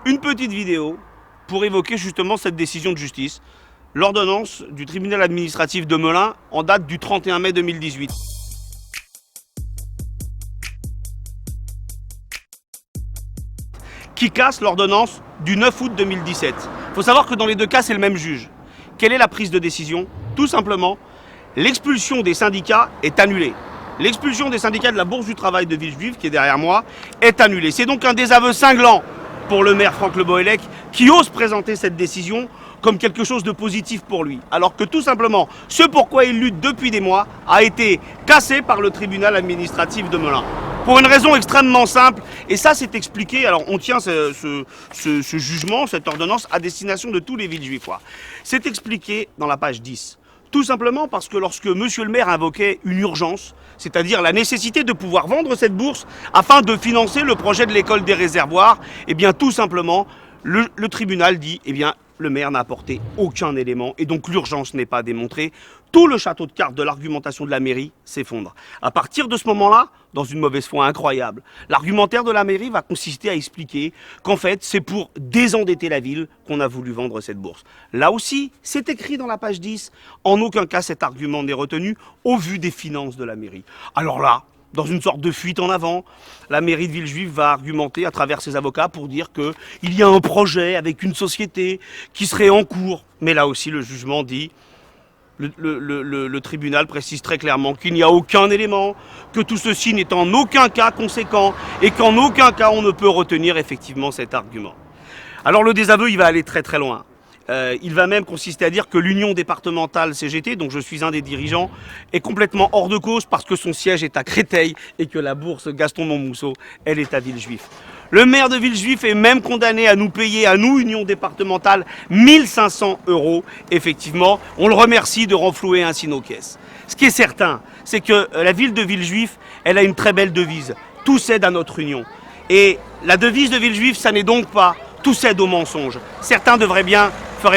une petite vidéo pour évoquer justement cette décision de justice. L'ordonnance du tribunal administratif de Melun en date du 31 mai 2018. Qui casse l'ordonnance du 9 août 2017. Il faut savoir que dans les deux cas, c'est le même juge. Quelle est la prise de décision? Tout simplement, l'expulsion des syndicats est annulée. L'expulsion des syndicats de la Bourse du Travail de Villejuif, qui est derrière moi, est annulée. C'est donc un désaveu cinglant pour le maire Franck Le Bohellec, qui ose présenter cette décision comme quelque chose de positif pour lui. Alors que tout simplement, ce pourquoi il lutte depuis des mois a été cassé par le tribunal administratif de Melun. Pour une raison extrêmement simple, et ça c'est expliqué, alors on tient ce jugement, cette ordonnance à destination de tous les Villejuifois. C'est expliqué dans la page 10. Tout simplement parce que lorsque monsieur le maire invoquait une urgence, c'est-à-dire la nécessité de pouvoir vendre cette bourse afin de financer le projet de l'école des réservoirs, eh bien tout simplement, le tribunal dit, eh bien le maire n'a apporté aucun élément et donc l'urgence n'est pas démontrée. Tout le château de cartes de l'argumentation de la mairie s'effondre. À partir de ce moment-là, dans une mauvaise foi incroyable, l'argumentaire de la mairie va consister à expliquer qu'en fait, c'est pour désendetter la ville qu'on a voulu vendre cette bourse. Là aussi, c'est écrit dans la page 10. En aucun cas, cet argument n'est retenu au vu des finances de la mairie. Alors là, dans une sorte de fuite en avant, la mairie de Villejuif va argumenter à travers ses avocats pour dire qu'il y a un projet avec une société qui serait en cours. Mais là aussi, le jugement dit, le tribunal précise très clairement qu'il n'y a aucun élément, que tout ceci n'est en aucun cas conséquent et qu'en aucun cas on ne peut retenir effectivement cet argument. Alors le désaveu, il va aller très très loin. Il va même consister à dire que l'union départementale CGT, dont je suis un des dirigeants, est complètement hors de cause parce que son siège est à Créteil et que la bourse Gaston Monmousseau, elle est à Villejuif. Le maire de Villejuif est même condamné à nous payer, à nous, union départementale, 1 500 €. Effectivement, on le remercie de renflouer ainsi nos caisses. Ce qui est certain, c'est que la ville de Villejuif, elle a une très belle devise. Tout cède à notre union. Et la devise de Villejuif, ça n'est donc pas tout cède au mensonge. Certains feraient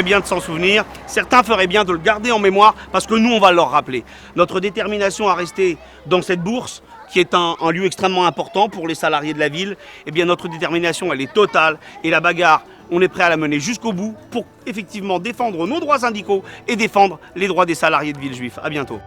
bien de s'en souvenir, certains feraient bien de le garder en mémoire parce que nous, on va leur rappeler. Notre détermination à rester dans cette bourse, qui est un lieu extrêmement important pour les salariés de la ville, eh bien notre détermination, elle est totale et la bagarre, on est prêt à la mener jusqu'au bout pour effectivement défendre nos droits syndicaux et défendre les droits des salariés de Villejuif. À bientôt.